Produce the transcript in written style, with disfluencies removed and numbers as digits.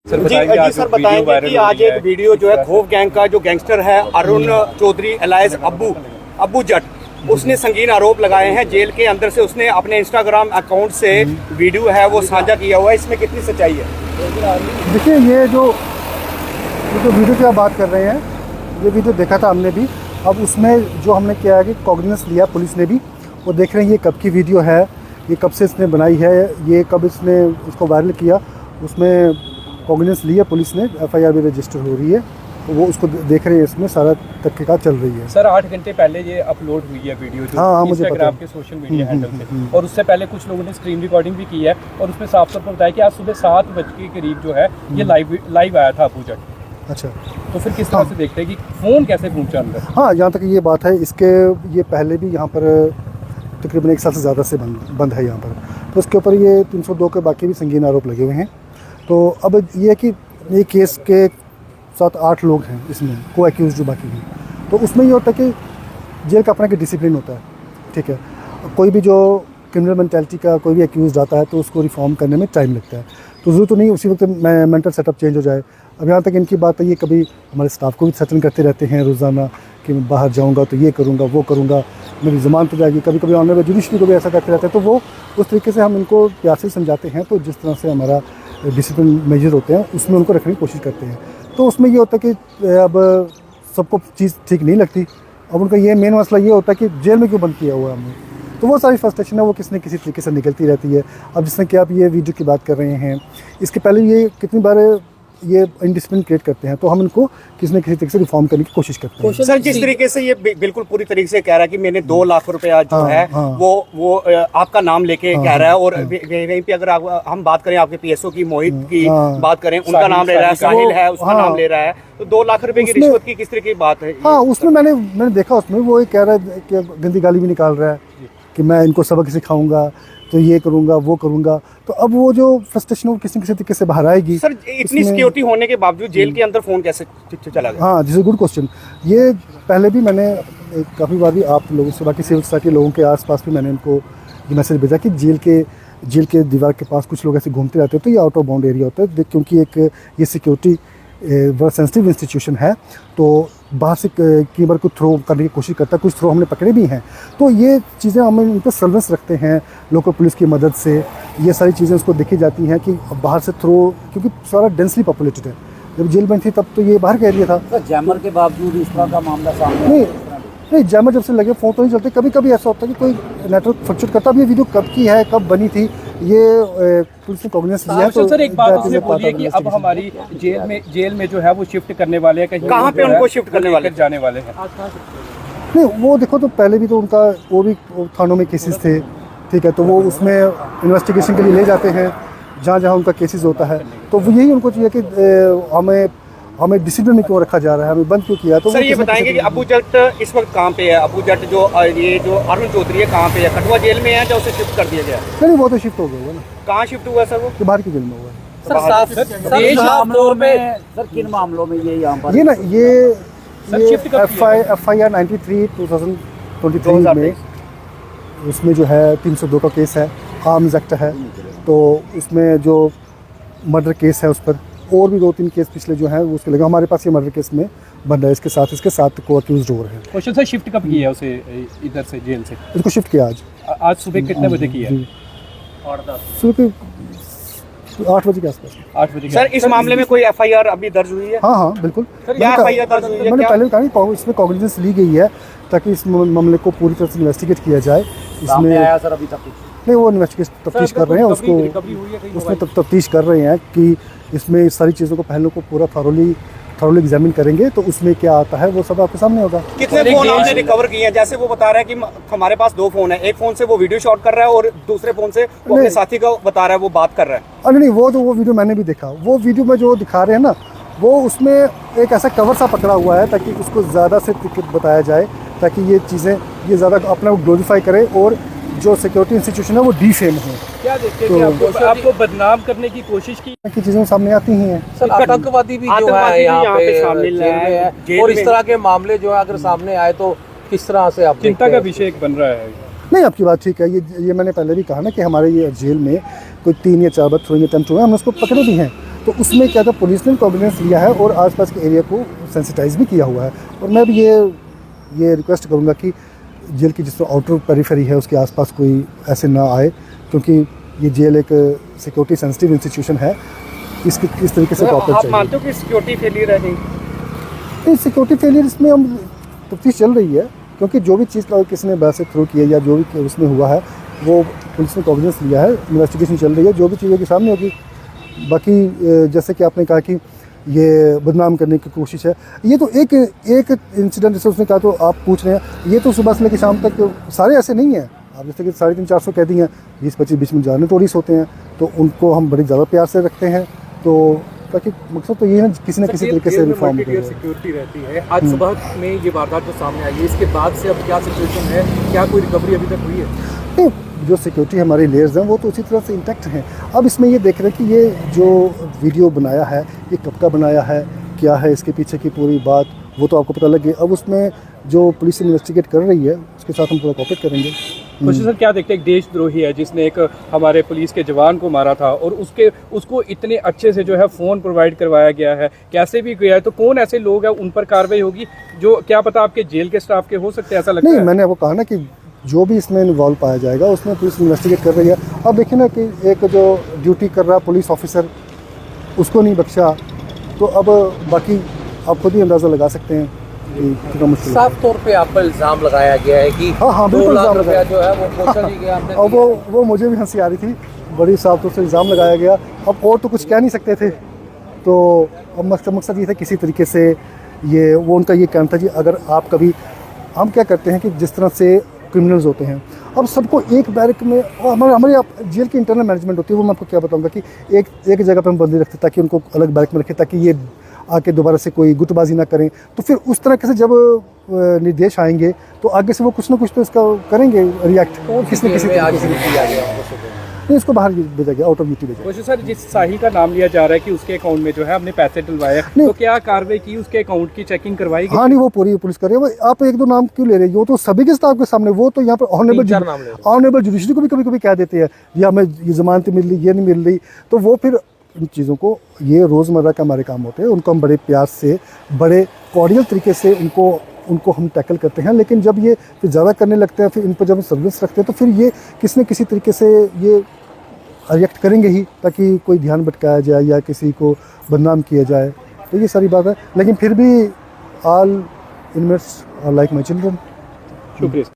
जी sir बताएंगे कि आज एक वीडियो जो है खौफ गैंग का जो गैंगस्टर है अरुण चौधरी एलायज अब्बू जट, उसने संगीन आरोप लगाए हैं। जेल के अंदर से उसने अपने इंस्टाग्राम अकाउंट से वीडियो है वो साझा किया हुआ है, इसमें कितनी सच्चाई है? देखिए ये जो वीडियो की आप बात कर रहे हैं, ये वीडियो देखा था हमने भी। अब उसमें जो हमने किया है कि कॉग्निजेंस लिया पुलिस ने भी, वो देख रहे हैं ये कब की वीडियो है, ये कब से इसने बनाई है, ये कब इसने इसको वायरल किया। उसमें कॉग्निजेंस लिया पुलिस ने, एफआईआर भी रजिस्टर हो रही है, तो वो उसको देख रहे हैं, इसमें सारा तहकीकात चल रही है। सर 8 घंटे पहले ये अपलोड हुई है वीडियो जो इंस्टाग्राम के सोशल मीडिया हैंडल से, और उससे पहले कुछ लोगों ने स्क्रीन रिकॉर्डिंग भी की है और उसमें साफ तौर पर बताया कि आज सुबह 7 बजे के करीब जो है ये लाइव आया था अब्बू जट। अच्छा, तो फिर किस तरह से देखते हैं कि फ़ोन कैसे पहुंचा अंदर? हाँ, जहाँ तक ये बात है, इसके ये पहले भी यहाँ पर तकरीबन 1 साल से ज़्यादा से बंद है यहाँ पर, तो उसके ऊपर ये 302 के बाकी भी संगीन आरोप लगे हुए हैं। तो अब ये है कि ये केस के 7-8 लोग हैं इसमें को एक्यूज जो बाकी हैं, तो उसमें ये होता है कि जेल का अपना एक डिसिप्लिन होता है, ठीक है। कोई भी जो क्रिमिनल मेंटालिटी का कोई भी एक्यूज आता है तो उसको रिफॉर्म करने में टाइम लगता है, तो ज़रूर तो नहीं उसी वक्त मेंटल सेटअप चेंज हो जाए। अब यहाँ तक इनकी बात है, ये कभी हमारे स्टाफ को भी सचन करते रहते हैं रोज़ाना कि मैं बाहर जाऊँगा तो ये करूँगा वो करूँगा, मेरी ज़मानत हो जाएगी, कभी कभी ऑनलाइन जुडिशरी को भी ऐसा करते रहते हैं। तो वो उस तरीके से हम इनको प्यार से समझाते हैं, तो जिस तरह से हमारा डिसिप्लिन मेजर होते हैं उसमें उनको रखने की कोशिश करते हैं। तो उसमें ये होता है कि अब सबको चीज़ ठीक नहीं लगती, अब उनका ये मेन मसला ये होता है कि जेल में क्यों बंद किया हुआ है हमने, तो वो सारी फ्रस्ट्रेशन है वो किसी न किसी तरीके से निकलती रहती है। अब जिसमें कि आप ये वीडियो की बात कर रहे हैं, इसके पहले ये कितनी बार ये इंडिसिप्लिन क्रिएट करते हैं, तो हम इनको किसी न किसी तरीके से रिफॉर्म करने की कोशिश करते हैं। सर जिस तरीके से ये बिल्कुल पूरी तरीके से कह रहा है कि मैंने 2 लाख रुपया जो है वो आपका नाम लेके कह रहा है, और वहीं पे अगर हम बात करें आपके पीएसओ की मोहित की बात करें, उनका नाम ले रहा है, साहिल है उसका नाम ले रहा है, तो 2 लाख रुपए की रिश्वत की किस तरह की बात है? हाँ, उसमें मैंने देखा, उसमें वो कह रहा है कि गंदी गाली भी निकाल रहा है कि मैं इनको सबक सिखाऊंगा, तो ये करूंगा वो करूंगा। तो अब वो जो फ्रस्ट्रेशन वो किसी न किसी तरीके से बाहर आएगी। सर इतनी सिक्योरिटी होने के बावजूद जेल के अंदर फ़ोन कैसे चला गया? हाँ, दिस इज गुड क्वेश्चन। ये पहले भी मैंने काफ़ी बार भी आप लोगों से, बाकी सिविल सोसाइटी लोगों के आसपास भी मैंने इनको ये मैसेज भेजा कि जेल के दीवार के पास कुछ लोग ऐसे घूमते रहते हैं, तो ये आउट ऑफ बाउंड एरिया होता है, क्योंकि ये सिक्योरिटी बड़ा सेंसिटिव इंस्टीट्यूशन है, तो बाहर से कई बार कुछ थ्रो करने की कोशिश करता है, कुछ थ्रो हमने पकड़े भी हैं। तो ये चीज़ें हम इन पर सर्वेलेंस रखते हैं लोकल पुलिस की मदद से, ये सारी चीज़ें उसको देखी जाती हैं कि बाहर से थ्रो, क्योंकि सारा डेंसली पॉपुलेटेड है। जब जेल बंद थी तब तो ये बाहर का एरिया था। तो जैमर के बावजूद इस तरह का मामला सामने नहीं, जैमर जब से लगे फ़ोन तो नहीं चलते। कभी कभी ऐसा होता है कि कोई नेटवर्क फ्लक्चुएट करता है। अब ये वीडियो कब की है, कब बनी थी, ये पुलिस ने कॉग्निजेंस लिया है। तो सर एक बात उसने बोली है कि अब हमारी जेल में जो है वो शिफ्ट करने वाले हैं, कहीं कहाँ पे उनको शिफ्ट करने वाले जाने वाले हैं? नहीं, वो देखो, तो पहले भी तो उनका वो भी थानों में केसेस थे, ठीक है, तो वो उसमें इन्वेस्टिगेशन के लिए ले जाते हैं जहाँ उनका केसेस होता है। तो वो यही उनको चाहिए कि हमें डिसिप्लिन में क्यों रखा जा रहा है, हमें बंद क्यों किया। तो सर ये बताएंगे कि अब्बू जट इस वक्त कहाँ पे है? अब्बू जट जो अरुण चौधरी है कहाँ पे है? कठुआ जेल में है या उसे शिफ्ट कर दिया गया? नहीं, वो तो शिफ्ट हो गया ना। कहाँ शिफ्ट हुआ सर? वो बाहर की जेल में हुआ है। सर किन मामलों में ये यहाँ पर ये ना ये FIR 93 2023 में उसमें जो है 302 का केस है, आर्म्स एक्ट है, तो उसमें जो मर्डर केस है उस पर और भी 2-3 केस पिछले जो हैं वो उसके लगे। हमारे पास ये मर्डर केस में बन रहा है, इसके साथ को अक्यूज्ड और है। क्वेश्चन सर शिफ्ट कब किया है उसे इधर से जेल से? इसको शिफ्ट किया आज सुबह कितने बजे किया है? सुबह 8 बजे के आसपास। 8 बजे। सर इस मामले में कोई FIR अभी दर्ज हुई है? हाँ, बिल्कुल। क्या FIR दर्ज हुई है? मैंने पहले भी कहा इसमें कॉग्निजेंस ली गई है ताकि इस मामले को पूरी तरह से इन्वेस्टिगेट किया जाए। इसमें आया सर अभी तक नहीं, वो तफ्तीश कर रहे हैं, उसको उसमें तफ्तीश कर रहे हैं कि इसमें इस सारी चीज़ों को पहलों को पूरा थॉरोली एग्जामिन करेंगे, तो उसमें क्या आता है वो सब आपके सामने होगा। कितने फोन आपने रिकवर किए हैं? जैसे वो बता रहा है कि हमारे पास 2 फोन है, एक फोन से वो वीडियो शॉट कर रहा है और दूसरे फोन से वो अपने साथी को बता रहा है, वो बात कर रहा है। नहीं, वो वीडियो मैंने भी देखा, वो वीडियो में जो दिखा रहे हैं ना, वो उसमें एक ऐसा कवर सा पकड़ा हुआ है ताकि उसको ज़्यादा से बताया जाए, ताकि ये चीज़ें ये ज़्यादा अपने ग्लोरीफाई करे और जो सिक्योरिटी इंस्टीट्यूशन है वो डिफेम हो। क्या देखते हैं कि आपको बदनाम करने की कोशिश की चीज़ें सामने आती ही हैं। सर आतंकवादी भी जो है यहाँ पे सामने है, और इस तरह के मामले जो है अगर सामने आए तो किस तरह से आप चिंता का विषय बन रहा है? नहीं, आपकी बात ठीक है। ये मैंने पहले भी कहा ना कि हमारे ये जेल में कोई 3 या 4 बार थ्रोइंग अटेम्प्ट हुए, हमने उसको पकड़े भी हैं। तो उसमें क्या था, पुलिस ने कॉन्फिडेंस लिया है और आसपास के एरिया को सेंसिटाइज भी किया हुआ है। और मैं भी ये रिक्वेस्ट करूँगा कि जेल की जिस आउटर पेरिफेरी है उसके आसपास कोई ऐसे ना आए, क्योंकि ये जेल एक सिक्योरिटी सेंसिटिव इंस्टीट्यूशन है। इसकी इस तरीके से प्रॉपर आप चाहिए। मानते हो कि सिक्योरिटी फेलियर है? नहीं, सिक्योरिटी फेलियर इसमें हम तफ्तीश चल रही है, क्योंकि जो भी चीज़ किसी ने वैसे थ्रू की है या जो भी उसमें हुआ है वो पुलिस ने कॉन्फिडेंस लिया है, इन्वेस्टिगेशन चल रही है, जो भी चीज़ें के सामने होगी। बाकी जैसे कि आपने कहा कि ये बदनाम करने की कोशिश है, ये तो एक इंसिडेंट जैसे उसने कहा, तो आप पूछ रहे हैं, ये तो सुबह से लेकर शाम तक सारे ऐसे नहीं हैं। आप जैसे कि 350-400 कैदी हैं, 20-25 बीच में जाने टोरिस होते हैं, तो उनको हम बड़ी ज़्यादा प्यार से रखते हैं। तो ताकि मकसद तो ये है किसी न किसी तरीके से रिफॉर्म करें। सिक्योरिटी रहती है। आज सुबह में ये वारदात जो सामने आई है, इसके बाद से अब क्या सिचुएशन है? क्या कोई रिकवरी अभी तक हुई है? नहीं, जो सिक्योरिटी हमारे लेयर्स हैं वो तो उसी तरह से इंटैक्ट हैं। अब इसमें ये देख रहे हैं कि ये जो वीडियो बनाया है ये कब का बनाया है, क्या है इसके पीछे की पूरी बात, वो तो आपको पता लगे। अब उसमें जो पुलिस इन्वेस्टिगेट कर रही है उसके साथ हम पूरा कोऑपरेट करेंगे। खुशी सर, क्या देखते हैं, एक देशद्रोही है जिसने एक हमारे पुलिस के जवान को मारा था और उसको इतने अच्छे से जो है फ़ोन प्रोवाइड करवाया गया है, कैसे भी गया है, तो कौन ऐसे लोग हैं उन पर कार्रवाई होगी जो क्या पता आपके जेल के स्टाफ के हो सकते हैं, ऐसा लगता है? नहीं, मैंने आपको कहा ना कि जो भी इसमें इन्वॉल्व पाया जाएगा उसमें पुलिस इन्वेस्टिगेट कर रही है। अब देखिए ना कि एक जो ड्यूटी कर रहा पुलिस ऑफिसर उसको नहीं बख्शा, तो अब बाकी आप खुद ही अंदाज़ा लगा सकते हैं कि कितना मुश्किल। साफ तौर पे आप पर इल्ज़ाम लगाया गया है कि हाँ 2 बिल्कुल लाख इल्ज़ाम रुपया लगाया। जो है वो पोषण ही गया आपने और वो मुझे भी हंसी आ रही थी, बड़ी साफ तौर से इल्ज़ाम लगाया गया। अब और तो कुछ कह नहीं सकते थे, तो अब मकसद ये था किसी तरीके से ये वो उनका ये कहना था जी, अगर आप कभी, हम क्या करते हैं कि जिस तरह से क्रिमिनल्स होते हैं, अब सबको एक बैरक में, और हमारे जेल की इंटरनल मैनेजमेंट होती है, वो मैं आपको क्या बताऊंगा कि एक जगह पे हम बंदी रखते ताकि उनको अलग बैरक में रखें, ताकि ये आके दोबारा से कोई गुटबाजी ना करें। तो फिर उस तरह से जब निर्देश आएंगे तो आगे से वो कुछ ना कुछ तो इसका करेंगे रिएक्ट, किसी न किसी आज तरीके से। किया गया उनको सुबह। नहीं, इसको बाहर भेजा गया, आउट ऑफ ड्यूटी भेजा गया। खुशी सर, जिस साहिल का नाम लिया जा रहा है कि उसके अकाउंट में जो है हमने पैसे डलवाए, तो क्या कार्रवाई की, उसके अकाउंट की चेकिंग करवाई गई? हाँ नहीं, वो पूरी पुलिस कर रही है। आप 1-2 नाम क्यों ले रहे हैं? वो तो सभी के स्टाफ के सामने, वो तो यहाँ पर ऑनरेबल जुडिशरी को भी कभी कह देते हैं या हमें ये जमानत मिल रही, ये नहीं मिल रही। तो वो फिर इन चीज़ों को, ये रोज़मर्रा का हमारे काम होते हैं, उनको हम बड़े प्यार से, बड़े कॉर्डियल तरीके से उनको हम टैकल करते हैं। लेकिन जब ये फिर ज़्यादा करने लगते हैं, फिर इन पर जब हम सर्विस रखते हैं, तो फिर ये किसी न किसी तरीके से ये रिएक्ट करेंगे ही, ताकि कोई ध्यान भटकाया जाए या किसी को बदनाम किया जाए। तो ये सारी बात है, लेकिन फिर भी all inmates are like my children. शुक्रिया।